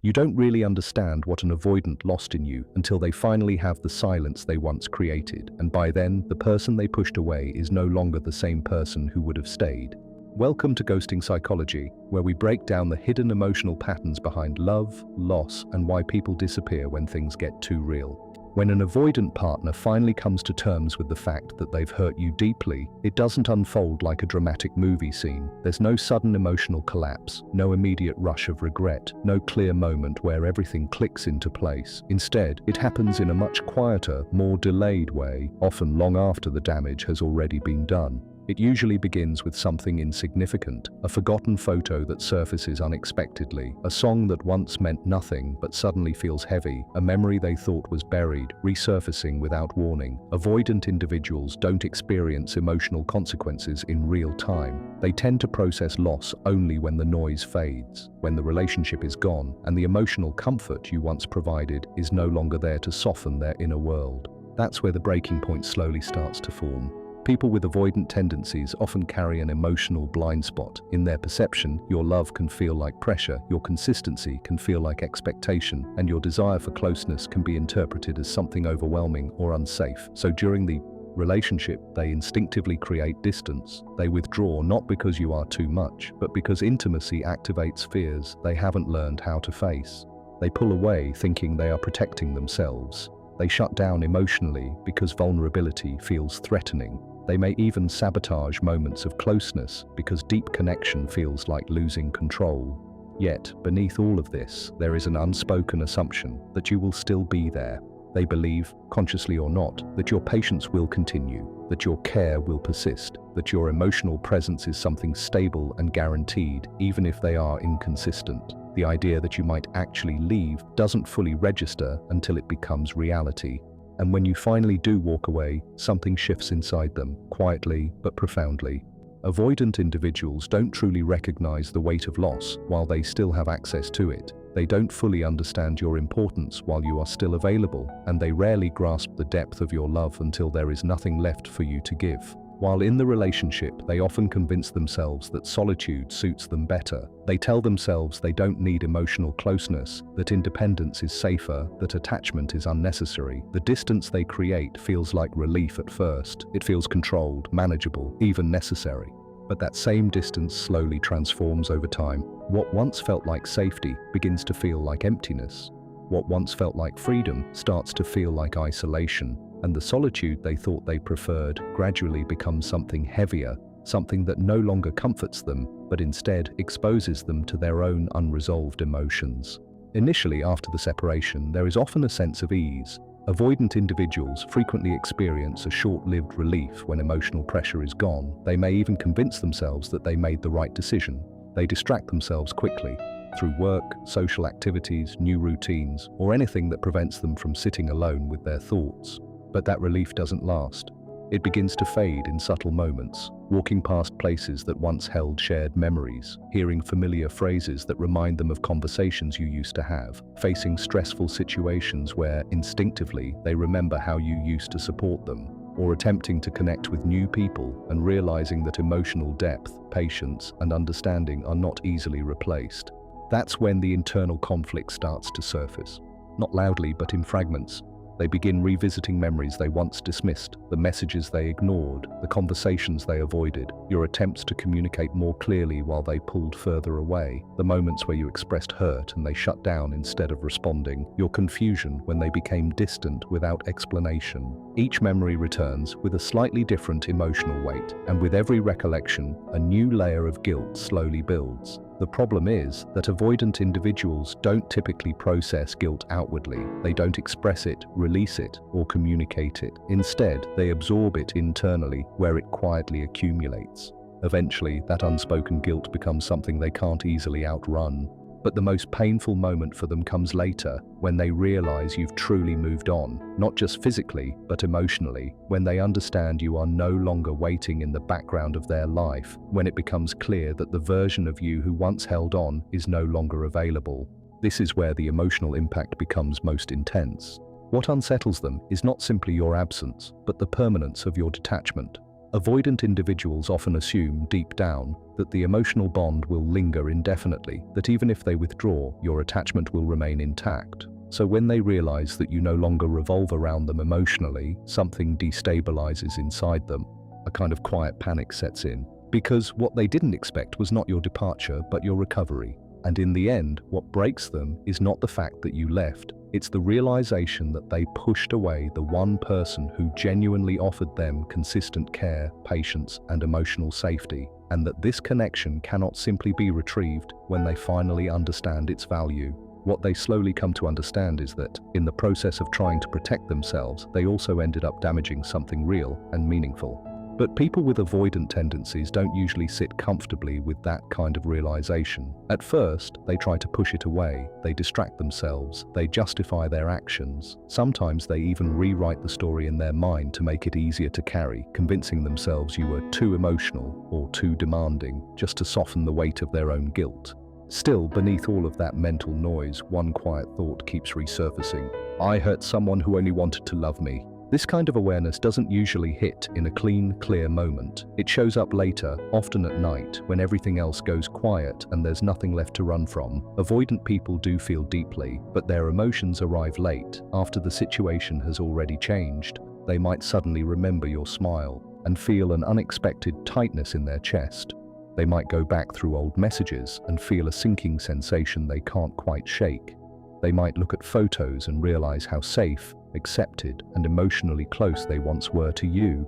You don't really understand what an avoidant lost in you until they finally have the silence they once created, and by then, the person they pushed away is no longer the same person who would have stayed. Welcome to Ghosting Psychology, where we break down the hidden emotional patterns behind love, loss, and why people disappear when things get too real. When an avoidant partner finally comes to terms with the fact that they've hurt you deeply, it doesn't unfold like a dramatic movie scene. There's no sudden emotional collapse, no immediate rush of regret, no clear moment where everything clicks into place. Instead, it happens in a much quieter, more delayed way, often long after the damage has already been done. It usually begins with something insignificant, a forgotten photo that surfaces unexpectedly, a song that once meant nothing but suddenly feels heavy, a memory they thought was buried, resurfacing without warning. Avoidant individuals don't experience emotional consequences in real time. They tend to process loss only when the noise fades, when the relationship is gone, and the emotional comfort you once provided is no longer there to soften their inner world. That's where the breaking point slowly starts to form. People with avoidant tendencies often carry an emotional blind spot. In their perception, your love can feel like pressure, your consistency can feel like expectation, and your desire for closeness can be interpreted as something overwhelming or unsafe. So during the relationship, they instinctively create distance. They withdraw not because you are too much, but because intimacy activates fears they haven't learned how to face. They pull away thinking they are protecting themselves. They shut down emotionally because vulnerability feels threatening. They may even sabotage moments of closeness because deep connection feels like losing control. Yet, beneath all of this, there is an unspoken assumption that you will still be there. They believe, consciously or not, that your patience will continue, that your care will persist, that your emotional presence is something stable and guaranteed, even if they are inconsistent. The idea that you might actually leave doesn't fully register until it becomes reality. And when you finally do walk away, something shifts inside them, quietly but profoundly. Avoidant individuals don't truly recognize the weight of loss while they still have access to it. They don't fully understand your importance while you are still available, and they rarely grasp the depth of your love until there is nothing left for you to give. While in the relationship, they often convince themselves that solitude suits them better. They tell themselves they don't need emotional closeness, that independence is safer, that attachment is unnecessary. The distance they create feels like relief at first. It feels controlled, manageable, even necessary. But that same distance slowly transforms over time. What once felt like safety begins to feel like emptiness. What once felt like freedom starts to feel like isolation. And the solitude they thought they preferred gradually becomes something heavier, something that no longer comforts them, but instead exposes them to their own unresolved emotions. Initially, after the separation, there is often a sense of ease. Avoidant individuals frequently experience a short-lived relief when emotional pressure is gone. They may even convince themselves that they made the right decision. They distract themselves quickly, through work, social activities, new routines, or anything that prevents them from sitting alone with their thoughts. But that relief doesn't last. It begins to fade in subtle moments, walking past places that once held shared memories, hearing familiar phrases that remind them of conversations you used to have, facing stressful situations where, instinctively, they remember how you used to support them, or attempting to connect with new people and realizing that emotional depth, patience, and understanding are not easily replaced. That's when the internal conflict starts to surface. Not loudly, but in fragments. They begin revisiting memories they once dismissed, the messages they ignored, the conversations they avoided, your attempts to communicate more clearly while they pulled further away, the moments where you expressed hurt and they shut down instead of responding, your confusion when they became distant without explanation. Each memory returns with a slightly different emotional weight, and with every recollection, a new layer of guilt slowly builds. The problem is that avoidant individuals don't typically process guilt outwardly. They don't express it, release it, or communicate it. Instead, they absorb it internally, where it quietly accumulates. Eventually, that unspoken guilt becomes something they can't easily outrun. But the most painful moment for them comes later, when they realize you've truly moved on, not just physically, but emotionally, when they understand you are no longer waiting in the background of their life, when it becomes clear that the version of you who once held on is no longer available. This is where the emotional impact becomes most intense. What unsettles them is not simply your absence, but the permanence of your detachment. Avoidant individuals often assume, deep down, that the emotional bond will linger indefinitely, that even if they withdraw, your attachment will remain intact. So when they realize that you no longer revolve around them emotionally, something destabilizes inside them. A kind of quiet panic sets in, because what they didn't expect was not your departure, but your recovery. And in the end, what breaks them is not the fact that you left, it's the realization that they pushed away the one person who genuinely offered them consistent care, patience, and emotional safety, and that this connection cannot simply be retrieved when they finally understand its value. What they slowly come to understand is that, in the process of trying to protect themselves, they also ended up damaging something real and meaningful. But people with avoidant tendencies don't usually sit comfortably with that kind of realization. At first, they try to push it away, they distract themselves, they justify their actions. Sometimes they even rewrite the story in their mind to make it easier to carry, convincing themselves you were too emotional or too demanding, just to soften the weight of their own guilt. Still, beneath all of that mental noise, one quiet thought keeps resurfacing. I hurt someone who only wanted to love me. This kind of awareness doesn't usually hit in a clean, clear moment. It shows up later, often at night, when everything else goes quiet and there's nothing left to run from. Avoidant people do feel deeply, but their emotions arrive late, after the situation has already changed. They might suddenly remember your smile and feel an unexpected tightness in their chest. They might go back through old messages and feel a sinking sensation they can't quite shake. They might look at photos and realize how safe, accepted, and emotionally close they once were to you,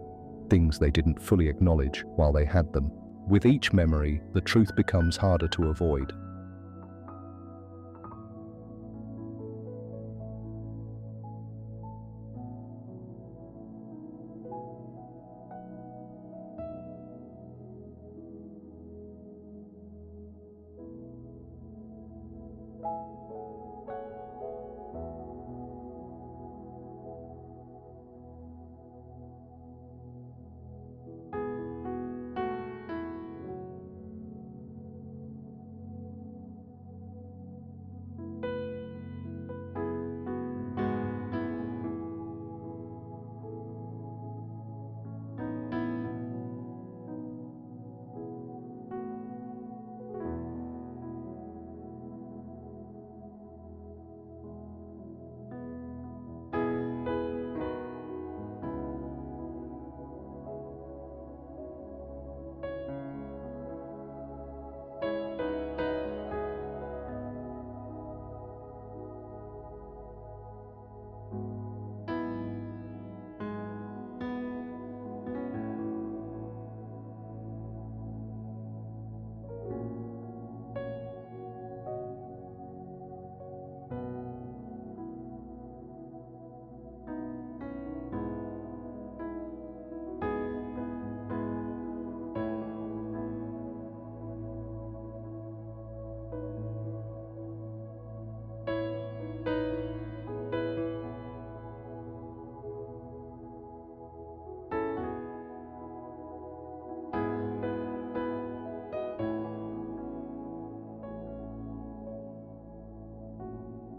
things they didn't fully acknowledge while they had them. With each memory, the truth becomes harder to avoid.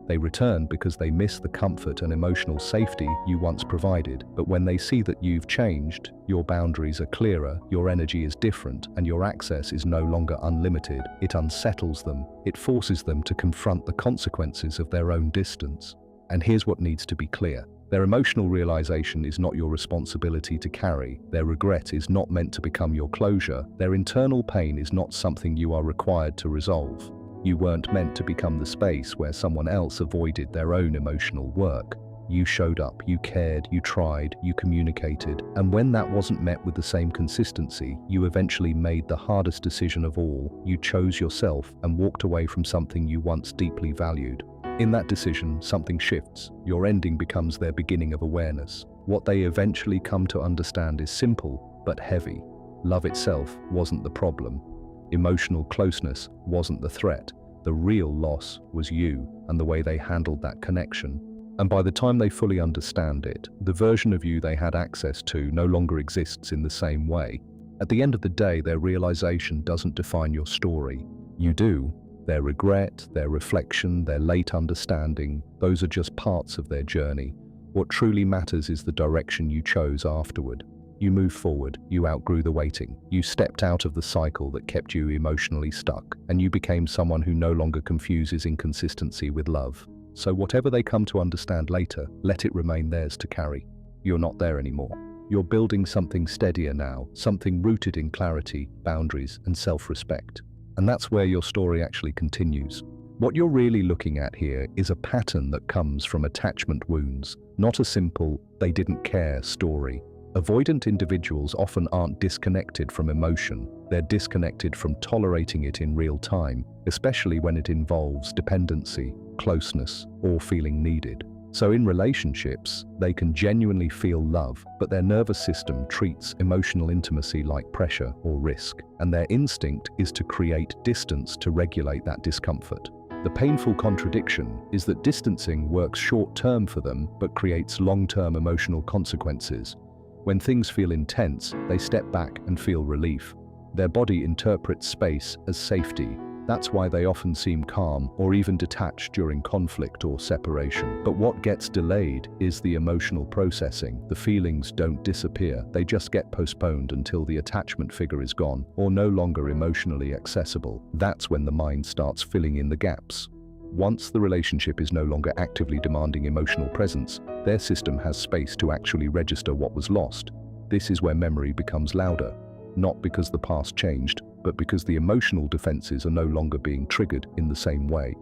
They return because they miss the comfort and emotional safety you once provided. But when they see that you've changed, your boundaries are clearer, your energy is different, and your access is no longer unlimited, it unsettles them. It forces them to confront the consequences of their own distance. And here's what needs to be clear. Their emotional realization is not your responsibility to carry. Their regret is not meant to become your closure. Their internal pain is not something you are required to resolve. You weren't meant to become the space where someone else avoided their own emotional work. You showed up, you cared, you tried, you communicated, and when that wasn't met with the same consistency, you eventually made the hardest decision of all. You chose yourself and walked away from something you once deeply valued. In that decision, something shifts. Your ending becomes their beginning of awareness. What they eventually come to understand is simple, but heavy. Love itself wasn't the problem. Emotional closeness wasn't the threat. The real loss was you and the way they handled that connection. And by the time they fully understand it, the version of you they had access to no longer exists in the same way. At the end of the day, their realization doesn't define your story. You do. Their regret, their reflection, their late understanding, those are just parts of their journey. What truly matters is the direction you chose afterward. You moved forward, you outgrew the waiting, you stepped out of the cycle that kept you emotionally stuck, and you became someone who no longer confuses inconsistency with love. So whatever they come to understand later, let it remain theirs to carry. You're not there anymore. You're building something steadier now, something rooted in clarity, boundaries, and self-respect. And that's where your story actually continues. What you're really looking at here is a pattern that comes from attachment wounds, not a simple "they didn't care" story. Avoidant individuals often aren't disconnected from emotion, they're disconnected from tolerating it in real time, especially when it involves dependency, closeness, or feeling needed. So in relationships, they can genuinely feel love, but their nervous system treats emotional intimacy like pressure or risk, and their instinct is to create distance to regulate that discomfort. The painful contradiction is that distancing works short-term for them, but creates long-term emotional consequences. When things feel intense, they step back and feel relief. Their body interprets space as safety. That's why they often seem calm or even detached during conflict or separation. But what gets delayed is the emotional processing. The feelings don't disappear, they just get postponed until the attachment figure is gone or no longer emotionally accessible. That's when the mind starts filling in the gaps. Once the relationship is no longer actively demanding emotional presence, their system has space to actually register what was lost. This is where memory becomes louder, not because the past changed, but because the emotional defenses are no longer being triggered in the same way.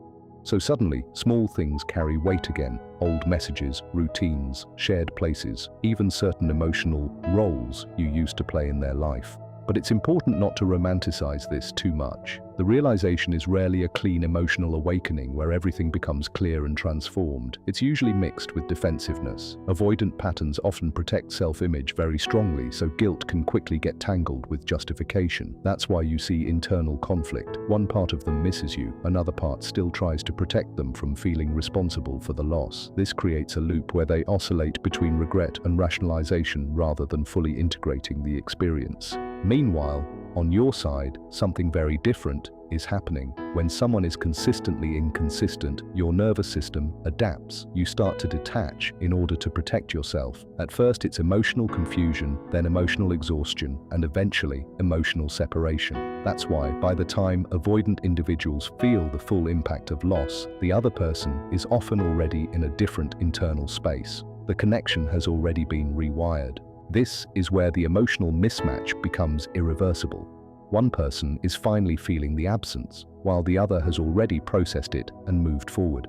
So suddenly, small things carry weight again: old messages, routines, shared places, even certain emotional roles you used to play in their life. But it's important not to romanticize this too much. The realization is rarely a clean emotional awakening where everything becomes clear and transformed. It's usually mixed with defensiveness. Avoidant patterns often protect self-image very strongly, so guilt can quickly get tangled with justification. That's why you see internal conflict. One part of them misses you, another part still tries to protect them from feeling responsible for the loss. This creates a loop where they oscillate between regret and rationalization rather than fully integrating the experience. Meanwhile, on your side, something very different is happening. When someone is consistently inconsistent, your nervous system adapts. You start to detach in order to protect yourself. At first it's emotional confusion, then emotional exhaustion, and eventually emotional separation. That's why, by the time avoidant individuals feel the full impact of loss, the other person is often already in a different internal space. The connection has already been rewired. This is where the emotional mismatch becomes irreversible. One person is finally feeling the absence, while the other has already processed it and moved forward.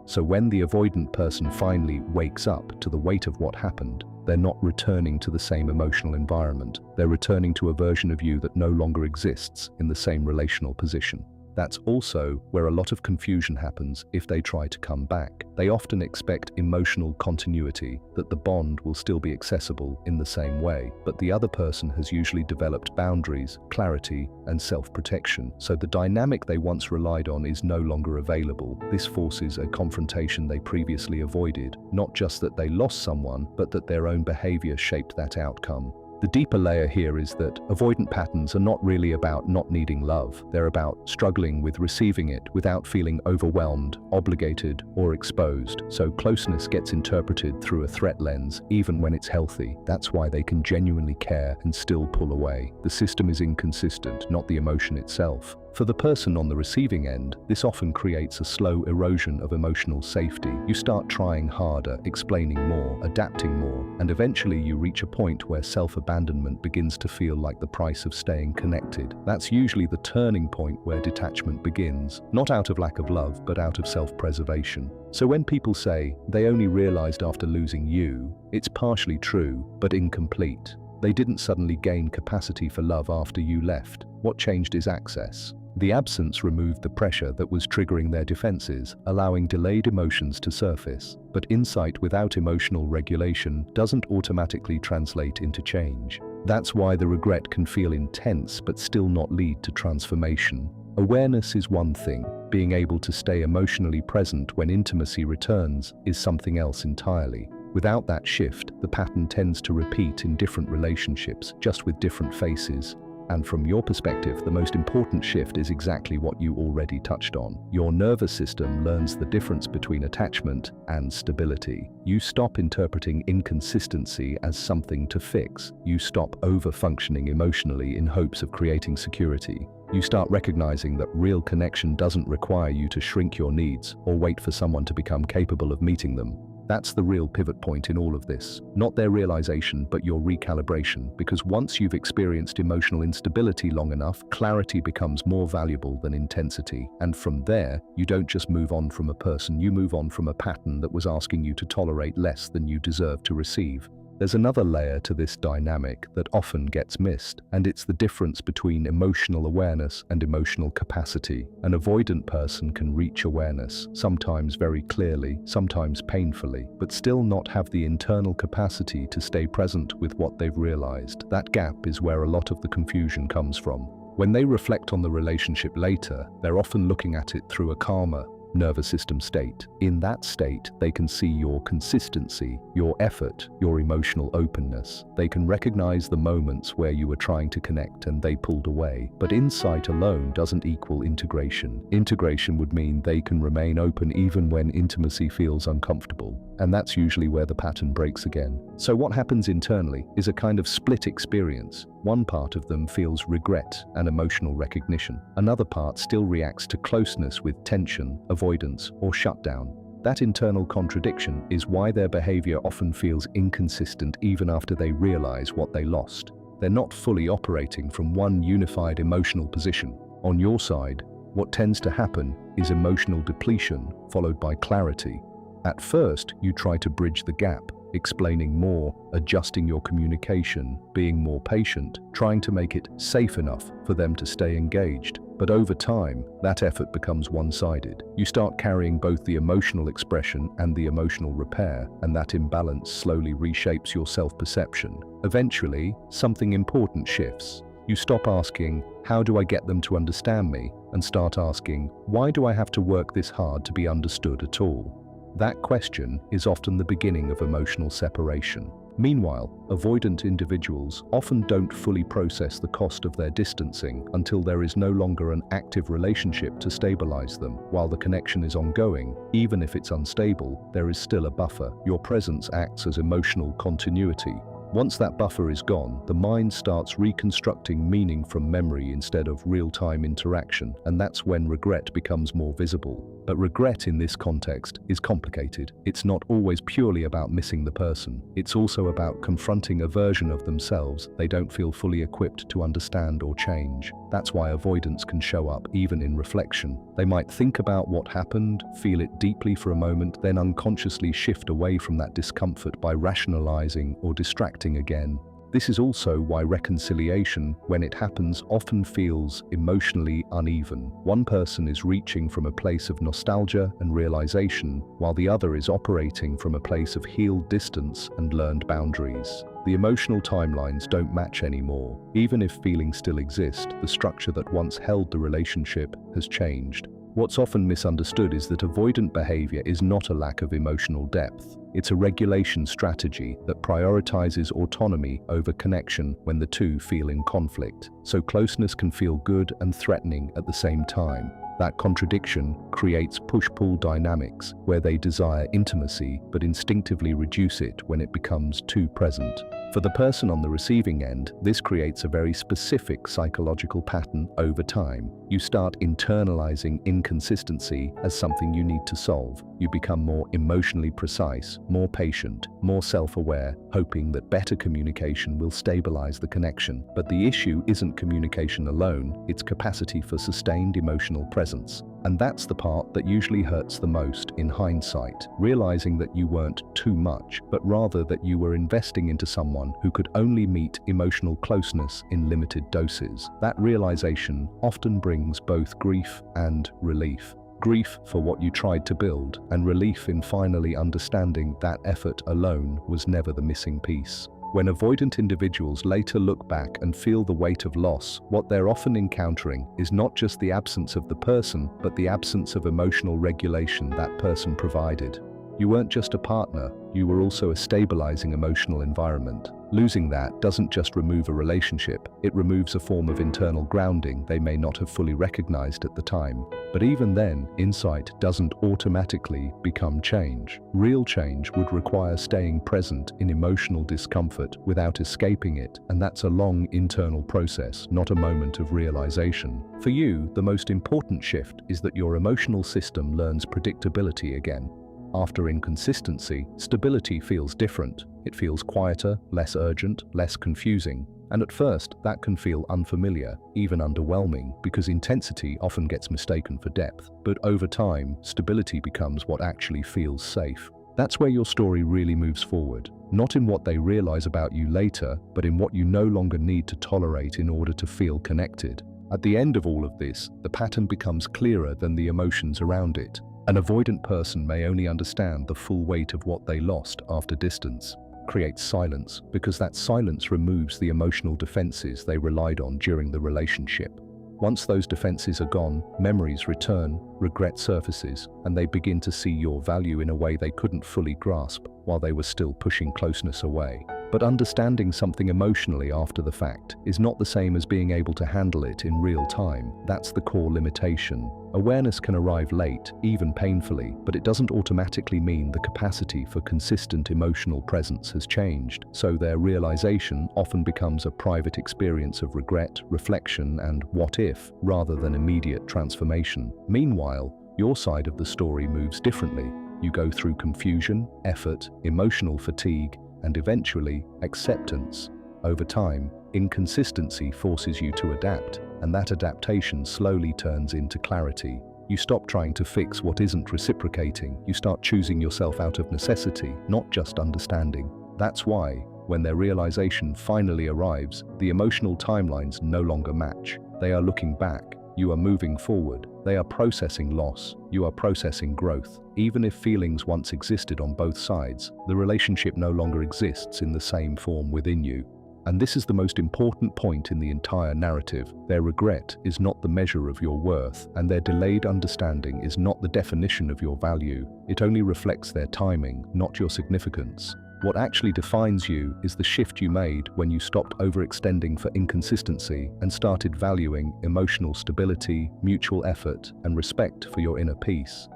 So when the avoidant person finally wakes up to the weight of what happened, they're not returning to the same emotional environment. They're returning to a version of you that no longer exists in the same relational position. That's also where a lot of confusion happens if they try to come back. They often expect emotional continuity, that the bond will still be accessible in the same way, but the other person has usually developed boundaries, clarity, and self-protection, so the dynamic they once relied on is no longer available. This forces a confrontation they previously avoided, not just that they lost someone, but that their own behavior shaped that outcome. The deeper layer here is that avoidant patterns are not really about not needing love. They're about struggling with receiving it without feeling overwhelmed, obligated, or exposed. So closeness gets interpreted through a threat lens, even when it's healthy. That's why they can genuinely care and still pull away. The system is inconsistent, not the emotion itself. For the person on the receiving end, this often creates a slow erosion of emotional safety. You start trying harder, explaining more, adapting more, and eventually you reach a point where self-abandonment begins to feel like the price of staying connected. That's usually the turning point where detachment begins, not out of lack of love, but out of self-preservation. So when people say they only realized after losing you, it's partially true, but incomplete. They didn't suddenly gain capacity for love after you left. What changed is access. The absence removed the pressure that was triggering their defenses, allowing delayed emotions to surface. But insight without emotional regulation doesn't automatically translate into change. That's why the regret can feel intense but still not lead to transformation. Awareness is one thing. Being able to stay emotionally present when intimacy returns is something else entirely. Without that shift, the pattern tends to repeat in different relationships, just with different faces. And from your perspective, the most important shift is exactly what you already touched on. Your nervous system learns the difference between attachment and stability. You stop interpreting inconsistency as something to fix. You stop over-functioning emotionally in hopes of creating security. You start recognizing that real connection doesn't require you to shrink your needs or wait for someone to become capable of meeting them. That's the real pivot point in all of this. Not their realization, but your recalibration. Because once you've experienced emotional instability long enough, clarity becomes more valuable than intensity. And from there, you don't just move on from a person, you move on from a pattern that was asking you to tolerate less than you deserve to receive. There's another layer to this dynamic that often gets missed, and it's the difference between emotional awareness and emotional capacity. An avoidant person can reach awareness, sometimes very clearly, sometimes painfully, but still not have the internal capacity to stay present with what they've realized. That gap is where a lot of the confusion comes from. When they reflect on the relationship later, they're often looking at it through a calmer nervous system state. In that state, they can see your consistency, your effort, your emotional openness. They can recognize the moments where you were trying to connect and they pulled away. But insight alone doesn't equal integration. Integration would mean they can remain open even when intimacy feels uncomfortable. And that's usually where the pattern breaks again. So what happens internally is a kind of split experience. One part of them feels regret and emotional recognition. Another part still reacts to closeness with tension, avoidance, or shutdown. That internal contradiction is why their behavior often feels inconsistent even after they realize what they lost. They're not fully operating from one unified emotional position. On your side, what tends to happen is emotional depletion followed by clarity. At first, you try to bridge the gap, explaining more, adjusting your communication, being more patient, trying to make it safe enough for them to stay engaged. But over time, that effort becomes one-sided. You start carrying both the emotional expression and the emotional repair, and that imbalance slowly reshapes your self-perception. Eventually, something important shifts. You stop asking, "How do I get them to understand me?" and start asking, "Why do I have to work this hard to be understood at all?" That question is often the beginning of emotional separation. Meanwhile, avoidant individuals often don't fully process the cost of their distancing until there is no longer an active relationship to stabilize them. While the connection is ongoing, even if it's unstable, there is still a buffer. Your presence acts as emotional continuity. Once that buffer is gone, the mind starts reconstructing meaning from memory instead of real-time interaction, and that's when regret becomes more visible. But regret in this context is complicated. It's not always purely about missing the person. It's also about confronting a version of themselves they don't feel fully equipped to understand or change. That's why avoidance can show up even in reflection. They might think about what happened, feel it deeply for a moment, then unconsciously shift away from that discomfort by rationalizing or distracting again. This is also why reconciliation, when it happens, often feels emotionally uneven. One person is reaching from a place of nostalgia and realization, while the other is operating from a place of healed distance and learned boundaries. The emotional timelines don't match anymore. Even if feelings still exist, the structure that once held the relationship has changed. What's often misunderstood is that avoidant behavior is not a lack of emotional depth. It's a regulation strategy that prioritizes autonomy over connection when the two feel in conflict. So closeness can feel good and threatening at the same time. That contradiction creates push-pull dynamics where they desire intimacy but instinctively reduce it when it becomes too present. For the person on the receiving end, this creates a very specific psychological pattern over time. You start internalizing inconsistency as something you need to solve. You become more emotionally precise, more patient, more self-aware, hoping that better communication will stabilize the connection. But the issue isn't communication alone, it's capacity for sustained emotional presence. And that's the part that usually hurts the most in hindsight, realizing that you weren't too much, but rather that you were investing into someone who could only meet emotional closeness in limited doses. That realization often brings both grief and relief. Grief for what you tried to build, and relief in finally understanding that effort alone was never the missing piece. When avoidant individuals later look back and feel the weight of loss, what they're often encountering is not just the absence of the person, but the absence of emotional regulation that person provided. You weren't just a partner, you were also a stabilizing emotional environment. Losing that doesn't just remove a relationship, it removes a form of internal grounding they may not have fully recognized at the time. But even then, insight doesn't automatically become change. Real change would require staying present in emotional discomfort without escaping it, and that's a long internal process, not a moment of realization. For you, the most important shift is that your emotional system learns predictability again. After inconsistency, stability feels different. It feels quieter, less urgent, less confusing. And at first, that can feel unfamiliar, even underwhelming, because intensity often gets mistaken for depth. But over time, stability becomes what actually feels safe. That's where your story really moves forward. Not in what they realize about you later, but in what you no longer need to tolerate in order to feel connected. At the end of all of this, the pattern becomes clearer than the emotions around it. An avoidant person may only understand the full weight of what they lost after distance. Creates silence, because that silence removes the emotional defenses they relied on during the relationship. Once those defenses are gone, memories return, regret surfaces, and they begin to see your value in a way they couldn't fully grasp while they were still pushing closeness away. But understanding something emotionally after the fact is not the same as being able to handle it in real time. That's the core limitation. Awareness can arrive late, even painfully, but it doesn't automatically mean the capacity for consistent emotional presence has changed. So their realization often becomes a private experience of regret, reflection, and what if, rather than immediate transformation. Meanwhile, your side of the story moves differently. You go through confusion, effort, emotional fatigue, and eventually, acceptance. Over time, inconsistency forces you to adapt, and that adaptation slowly turns into clarity. You stop trying to fix what isn't reciprocating. You start choosing yourself out of necessity, not just understanding. That's why, when their realization finally arrives, the emotional timelines no longer match. They are looking back. You are moving forward. They are processing loss. You are processing growth. Even if feelings once existed on both sides, the relationship no longer exists in the same form within you. And this is the most important point in the entire narrative. Their regret is not the measure of your worth, and their delayed understanding is not the definition of your value. It only reflects their timing, not your significance. What actually defines you is the shift you made when you stopped overextending for inconsistency and started valuing emotional stability, mutual effort, and respect for your inner peace.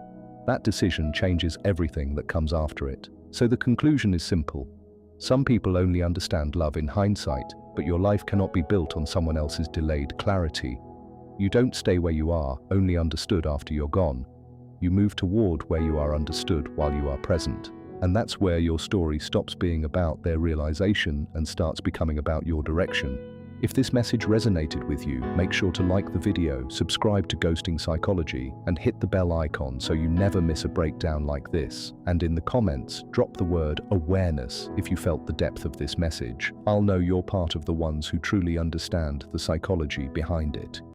That decision changes everything that comes after it. So the conclusion is simple. Some people only understand love in hindsight, but your life cannot be built on someone else's delayed clarity. You don't stay where you are, only understood after you're gone. You move toward where you are understood while you are present. And that's where your story stops being about their realization and starts becoming about your direction. If this message resonated with you, make sure to like the video, subscribe to Ghosting Psychology, and hit the bell icon so you never miss a breakdown like this. And in the comments, drop the word awareness if you felt the depth of this message. I'll know you're part of the ones who truly understand the psychology behind it.